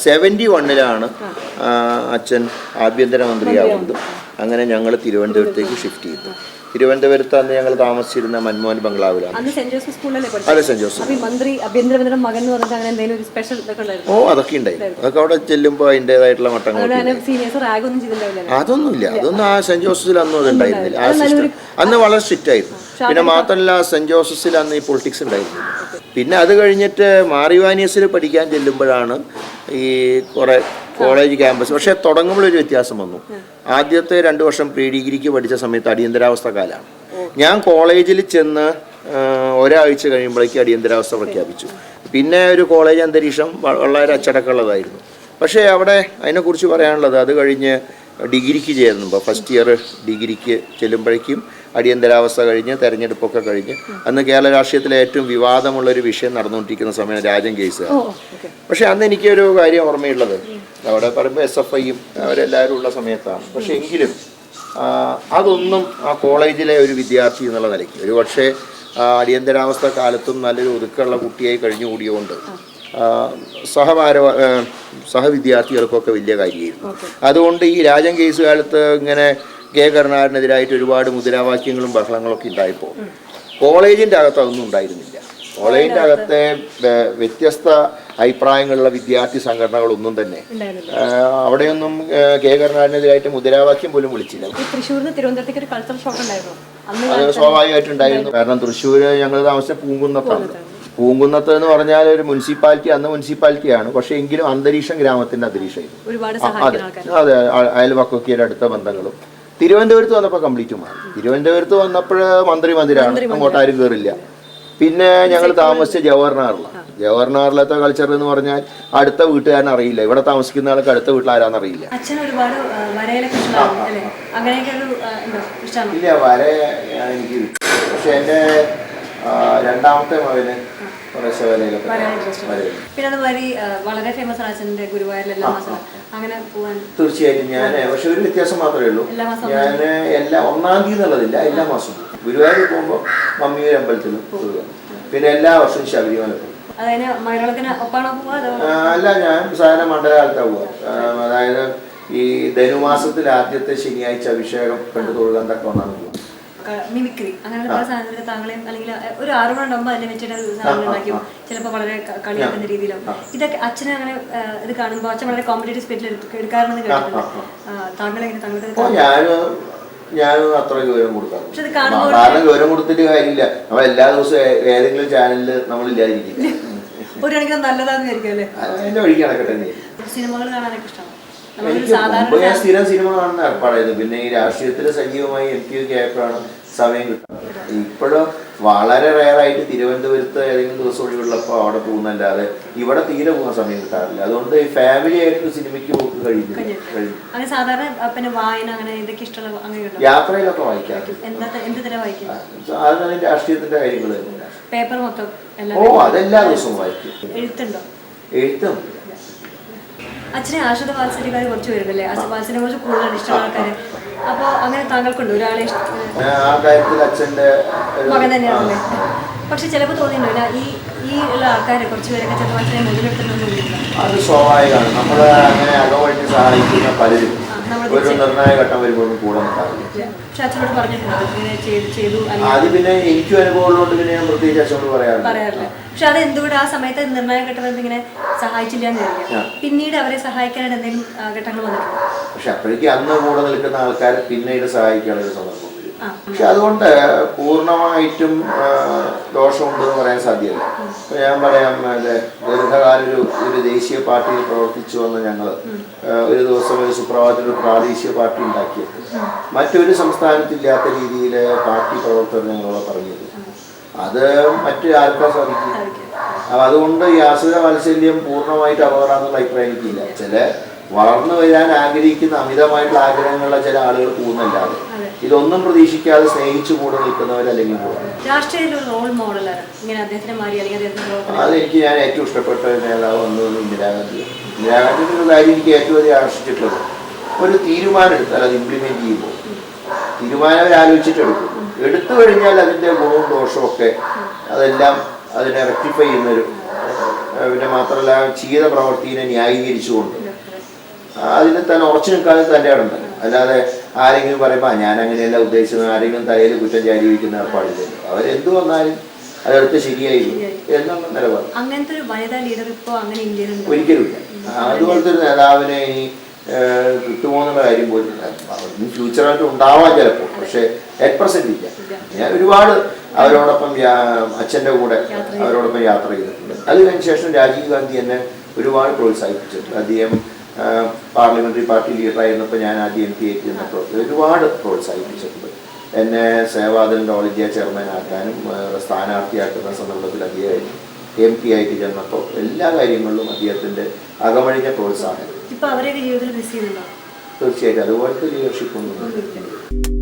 71-ലാണ് അച്ഛൻ ആഭ്യന്തരമന്ത്രിയാവുന്നത്. അങ്ങനെ ഞങ്ങൾ തിരുവനന്തപുരത്തേക്ക് ഷിഫ്റ്റ് ചെയ്തു. തിരുവനന്തപുരത്ത് അന്ന് ഞങ്ങൾ താമസിച്ചിരുന്ന മൻമോഹൻ ബംഗ്ലാവിലാണ്. അതെ, സെന്റ് ജോസഫ്. അതൊക്കെ ഉണ്ടായിരുന്നു. അതൊക്കെ അവിടെ ചെല്ലുമ്പോൾ അതിൻ്റെതായിട്ടുള്ള മട്ടങ്ങൾ. അതൊന്നുമില്ല. അതൊന്നും ആ സെന്റ് ജോസഫിൽ അന്നും അത് ഉണ്ടായിരുന്നില്ല. ആ സിസ്റ്റം അന്ന് വളരെ സ്ട്രിക്റ്റ് ആയിരുന്നു. പിന്നെ മാത്രമല്ല സെന്റ് ജോസഫിൽ അന്ന് ഈ പൊളിറ്റിക്സ് ഉണ്ടായിരുന്നു. പിന്നെ അത് കഴിഞ്ഞിട്ട് മാറിവാനിയസിൽ പഠിക്കാൻ ചെല്ലുമ്പോഴാണ് ഈ കുറേ കോളേജ് ക്യാമ്പസ്. പക്ഷേ തുടങ്ങുമ്പോൾ ഒരു വ്യത്യാസം വന്നു. ആദ്യത്തെ 2 വർഷം പ്രീ ഡിഗ്രിക്ക് പഠിച്ച സമയത്ത് അടിയന്തരാവസ്ഥ കാലമാണ്. ഞാൻ കോളേജിൽ ചെന്ന് ഒരാഴ്ച കഴിയുമ്പോഴേക്കും അടിയന്തരാവസ്ഥ പ്രഖ്യാപിച്ചു. പിന്നെ ഒരു കോളേജ് അന്തരീക്ഷം വളരെ അച്ചടക്കമുള്ളതായിരുന്നു. പക്ഷേ അവിടെ അതിനെക്കുറിച്ച് പറയാനുള്ളത്, അത് കഴിഞ്ഞ് ഡിഗ്രിക്ക് ചേരുമ്പോൾ ഫസ്റ്റ് ഇയർ ഡിഗ്രിക്ക് ചെല്ലുമ്പോഴേക്കും അടിയന്തരാവസ്ഥ കഴിഞ്ഞ് തെരഞ്ഞെടുപ്പൊക്കെ കഴിഞ്ഞ് അന്ന് കേരള രാഷ്ട്രീയത്തിലെ ഏറ്റവും വിവാദമുള്ളൊരു വിഷയം നടന്നുകൊണ്ടിരിക്കുന്ന സമയം രാജൻ കേസ്. പക്ഷേ അന്ന് എനിക്കൊരു കാര്യം ഓർമ്മയുള്ളത്, അവിടെ പറയുമ്പോൾ SFIയും അവരെല്ലാവരും ഉള്ള സമയത്താണ്. പക്ഷേ എങ്കിലും അതൊന്നും ആ കോളേജിലെ ഒരു വിദ്യാർത്ഥി എന്നുള്ള നിലയ്ക്ക്, ഒരു പക്ഷേ അടിയന്തരാവസ്ഥ കാലത്തും നല്ലൊരു ഒതുക്കമുള്ള കുട്ടിയായി കഴിഞ്ഞുകൂടിയുകൊണ്ട് സഹവിദ്യാർത്ഥികൾക്കൊക്കെ വലിയ കാര്യമായിരുന്നു. അതുകൊണ്ട് ഈ രാജൻ കേസ് കാലത്ത് ഇങ്ങനെ കരുണാകരനെതിരായിട്ട് ഒരുപാട് മുദ്രാവാക്യങ്ങളും ബഹളങ്ങളൊക്കെ ഉണ്ടായപ്പോൾ കോളേജിൻ്റെ അകത്ത് അതൊന്നും ഉണ്ടായിരുന്നില്ല. കോളേജിൻ്റെ അകത്തെ വ്യത്യസ്ത അഭിപ്രായങ്ങളുള്ള വിദ്യാർത്ഥി സംഘടനകളൊന്നും തന്നെ അവിടെയൊന്നും കരുണാകരനെതിരായിട്ട് മുദ്രാവാക്യം പോലും വിളിച്ചില്ല. അത് സ്വാഭാവികമായിട്ടുണ്ടായിരുന്നു. കാരണം തൃശ്ശൂർ ഞങ്ങൾ താമസിച്ച പൂങ്കുന്നത്താണ്. പൂങ്കുന്നത്ത് എന്ന് പറഞ്ഞാൽ ഒരു മുനിസിപ്പാലിറ്റി, അന്ന് മുനിസിപ്പാലിറ്റിയാണ്. പക്ഷേ എങ്കിലും അന്തരീക്ഷം ഗ്രാമത്തിൻ്റെ അന്തരീക്ഷമായിരുന്നു. അതെ, അയൽവക്കൊക്കെ അടുത്ത ബന്ധങ്ങളും. തിരുവനന്തപുരത്ത് വന്നപ്പോൾ കംപ്ലീറ്റ് മാറി. തിരുവനന്തപുരത്ത് വന്നപ്പോൾ മന്ത്രിമന്ദിരാണ്, അങ്ങോട്ടാരും കയറില്ല. പിന്നെ ഞങ്ങൾ താമസിച്ച ജവഹർലാലത്തെ കൾച്ചർ എന്ന് പറഞ്ഞാൽ അടുത്ത വീട്ടുകാരൻ അറിയില്ല. ഇവിടെ താമസിക്കുന്ന ആൾക്ക് അടുത്ത വീട്ടിൽ ആരാന്ന് അറിയില്ല. ഇല്ല, വര എനിക്ക്. പക്ഷെ എൻ്റെ രണ്ടാമത്തെ മകന് തീർച്ചയായിട്ടും ഞാൻ. പക്ഷെ ഒരു വ്യത്യാസം മാത്രമേ ഉള്ളൂ, ഞാൻ ഒന്നാം തീയതി എന്നുള്ളതില്ല, എല്ലാ മാസവും ഗുരുവായൂർ പോകുമ്പോൾ മമ്മിയുടെ അമ്പലത്തിലും പോവുക. പിന്നെ എല്ലാ വർഷവും ശബരിമല പോകും. അല്ല, ഞാൻ സാധാരണ മണ്ഡലകാലത്താണ് പോവുക. അതായത് ഈ ധനുമാസത്തിൽ ആദ്യത്തെ ശനിയാഴ്ച അഭിഷേകം കണ്ടു തൊഴുകാൻ തക്ക ഒന്നാണ് പോകുക. മിമിക്രി അങ്ങനെ പല സാധനങ്ങൾ താങ്കളെയും അല്ലെങ്കിൽ ഒരു ആറുമണുണ്ടാകുമ്പോൾ അതിനെ വെച്ചിട്ട് സാധനങ്ങൾ ഉണ്ടാക്കും, ചിലപ്പോൾ വളരെ കളിയാക്കുന്ന രീതിയിലും. ഇതൊക്കെ അച്ഛനെ അങ്ങനെ ഇത് കാണുമ്പോൾ അച്ഛൻ വളരെ കോമ്പറ്റേറ്റീവ് സ്പിരിറ്റിൽ എടുക്കാറുണ്ടെന്ന് കേട്ടിട്ടുണ്ട്. താങ്കളെങ്ങനെ ഞാനും അത്ര ഗൗരവം കൊടുക്കാറ്. കാരണം ഗൗരവം കൊടുത്തിട്ട് കാര്യമില്ല. നമ്മൾ എല്ലാ ദിവസവും ഏതെങ്കിലും ചാനലിൽ നമ്മളില്ലാതിരിക്കില്ല. ഒരു കണക്കിന് നല്ലതാന്ന് വിചാരിക്കും അല്ലേ? എന്റെ വഴിക്ക് നടക്കട്ടെ. സിനിമകൾ കാണാനൊക്കെ ഇഷ്ടമാണ്. ഞാൻ സ്ഥിരം സിനിമ കാണുന്ന ഏർപ്പാടായിരുന്നു. പിന്നെ ഈ രാഷ്ട്രീയത്തിൽ സജീവമായി എനിക്ക് ആയപ്പോഴാണ് സമയം കിട്ടുന്നത്. ഇപ്പോഴും വളരെ റയറായിട്ട് തിരുവനന്തപുരത്ത് ഏതെങ്കിലും ദിവസം ഒഴിവുള്ളപ്പോൾ അവിടെ പോകുന്നല്ലാതെ ഇവിടെ തീരെ പോകുന്ന സമയം കിട്ടാറില്ല. അതുകൊണ്ട് ഈ ഫാമിലി ആയിട്ട് സിനിമയ്ക്ക് പോക്ക് കഴിഞ്ഞു. യാത്രയിലൊക്കെ വായിക്കാം. സാധാരണ രാഷ്ട്രീയത്തിന്റെ കാര്യങ്ങൾ തന്നെ. അതെല്ലാ ദിവസവും വായിക്കും. എഴുത്തും. അച്ഛനെ ആശ്രിത വാത്സല്യക്കാർ കുറച്ച് പേരുണ്ടല്ലേ, വാത്സല്യം കുറച്ച് കൂടുതലാണ് ഇഷ്ടമുള്ള ആൾക്കാര്. അപ്പോൾ അങ്ങനെ താങ്കൾക്കുണ്ട് ഒരാളെ മകൻ തന്നെയാണല്ലേ? പക്ഷെ ചിലപ്പോൾ തോന്നിയിട്ടുണ്ടോ ഈ ഉള്ള ആൾക്കാരെ കുറച്ച് പേരൊക്കെ ചിലപ്പോൾ അച്ഛനെ മുതലെടുത്തിട്ടൊന്നും അത് സ്വാഭാവികമാണ്. നമ്മൾ അങ്ങനെ അകവഴിഞ്ഞ് സഹായിക്കുന്ന പലരും ഒരു നിർണായ ഘട്ടം വരുമ്പോൾ കൂടെ നിൽക്കാറില്ല. പക്ഷെ അച്ഛനോട് പറഞ്ഞിട്ടുണ്ടോ അത് പിന്നെ എനിക്കും അനുഭവമുള്ളതുകൊണ്ട് പിന്നെ ഞാൻ പ്രത്യേകിച്ച് അച്ഛനോട് പറയാറില്ല. പക്ഷെ അത് എന്തുകൊണ്ട് ആ സമയത്ത് നിർണായ ഘട്ടം വരുമ്പോൾ ഇങ്ങനെ സഹായിച്ചില്ല എന്ന് വിചാരിക്കാം, പിന്നീട് അവരെ സഹായിക്കാനായിട്ട് എന്തെങ്കിലും ഘട്ടങ്ങൾ വന്നിട്ടുണ്ട്? പക്ഷെ അപ്പോഴേക്കും അന്ന് കൂടെ നിൽക്കുന്ന ആൾക്കാർ പിന്നീട് സഹായിക്കാനുള്ള ഒരു സന്ദർഭം വരും. പക്ഷെ അതുകൊണ്ട് പൂർണ്ണമായിട്ടും ദോഷമുണ്ടെന്ന് പറയാൻ സാധ്യമല്ല. ഇപ്പൊ ഞാൻ പറയാം, ദീർഘകാലം ഒരു ദേശീയ പാർട്ടിയിൽ പ്രവർത്തിച്ചു വന്ന ഞങ്ങൾ ഒരു ദിവസം ഒരു സുപ്രഭാതത്തിൽ ഒരു പ്രാദേശിക പാർട്ടി ഉണ്ടാക്കിയത് മറ്റൊരു സംസ്ഥാനത്തില്ലാത്ത രീതിയിൽ പാർട്ടി പ്രവർത്തകർ ഞങ്ങളോട് പറഞ്ഞത്. അത് മറ്റു ആർക്കാ സാധിക്കും. അതുകൊണ്ട് ഈ ആശ്രിത വാത്സല്യം പൂർണ്ണമായിട്ട് അപകടമാണെന്നുള്ള അഭിപ്രായം എനിക്കില്ല. ചില വളർന്നു വരാൻ ആഗ്രഹിക്കുന്ന അമിതമായിട്ടുള്ള ആഗ്രഹങ്ങളുള്ള ചില ആളുകൾ പോകുന്നല്ലാതെ ഇതൊന്നും പ്രതീക്ഷിക്കാതെ സ്നേഹിച്ചു കൂടെ നിൽക്കുന്നവരല്ലെങ്കിൽ അതെനിക്ക് ഞാൻ ഏറ്റവും ഇഷ്ടപ്പെട്ട നേതാവ് വന്നത് ഇന്ദിരാഗാന്ധി. ഇന്ദിരാഗാന്ധിയുടെ ഒരു കാര്യം എനിക്ക് ഏറ്റവും അധികം ആകർഷിച്ചിട്ടുള്ളത്, ഒരു തീരുമാനം എടുത്താൽ അത് ഇംപ്ലിമെന്റ് ചെയ്യുമ്പോൾ തീരുമാനം അവർ ആലോചിച്ചിട്ട് എടുത്തു കഴിഞ്ഞാൽ അതിൻ്റെ ഗുണവും ദോഷവും ഒക്കെ അതെല്ലാം അതിനെ റെക്ടിഫൈ ചെയ്യുന്നൊരു പിന്നെ മാത്രമല്ല ചെയ്ത പ്രവൃത്തിനെ ന്യായീകരിച്ചുകൊണ്ട് അതിന് തന്നെ ഉറച്ചു നിൽക്കാതെ തൻ്റെ ഇടമുണ്ടല്ലോ. അല്ലാതെ ആരെങ്കിലും പറയുമ്പോൾ ഞാൻ അങ്ങനെയല്ല ഉദ്ദേശിച്ചത്, ആരെങ്കിലും തലയിൽ കുറ്റം ചാരി വയ്ക്കുന്ന ഏർപ്പാടില്ലല്ലോ. അവരെന്ത് വന്നാലും അതെടുത്ത് ശരിയായിരുന്നു എന്നുള്ള നിലപാട്. അങ്ങനത്തെ ഒരു വനിതാ ലീഡർ ഇപ്പോൾ അങ്ങനെ ഇന്ത്യയിൽ ഒരിക്കലുമില്ല. അതുപോലത്തെ ഒരു നേതാവിനെ ഇനി കിട്ടുമോ എന്നുള്ള കാര്യം പോലും ഇനി ഫ്യൂച്ചറായിട്ട് ഉണ്ടാവാൻ ചിലപ്പോൾ, പക്ഷേ അറ്റ് പ്രസന്റ് ഇല്ല. ഞാൻ ഒരുപാട് അവരോടൊപ്പം അച്ഛൻ്റെ കൂടെ അവരോടൊപ്പം യാത്ര ചെയ്തിട്ടുണ്ട്. അത് കഴിഞ്ഞ ശേഷം രാജീവ് ഗാന്ധി എന്നെ ഒരുപാട് പ്രോത്സാഹിപ്പിച്ചിട്ടുണ്ട്. അദ്ദേഹം പാർലമെന്ററി പാർട്ടി ലീഡറായിരുന്നപ്പോൾ ഞാൻ ആദ്യം MP ആയിട്ട് ചെന്നപ്പോൾ ഒരുപാട് പ്രോത്സാഹിപ്പിച്ചിട്ടുണ്ട്. എന്നെ സേവാദലിൻ്റെ ഓൾ ഇന്ത്യ ചെയർമാൻ ആക്കാനും സ്ഥാനാർത്ഥിയാക്കുന്ന സന്ദർഭത്തിൽ അദ്ദേഹം MP ആയിട്ട് ചെന്നപ്പോൾ എല്ലാ കാര്യങ്ങളിലും അദ്ദേഹത്തിൻ്റെ അകമഴിഞ്ഞ പ്രോത്സാഹനം. ഇപ്പോൾ അവരെയൊക്കെ ജീവിതത്തിൽ മിസ് ചെയ്യുന്നുണ്ടോ? തീർച്ചയായിട്ടും അതുപോലത്തെ ലീഡർഷിപ്പ് ഒന്നും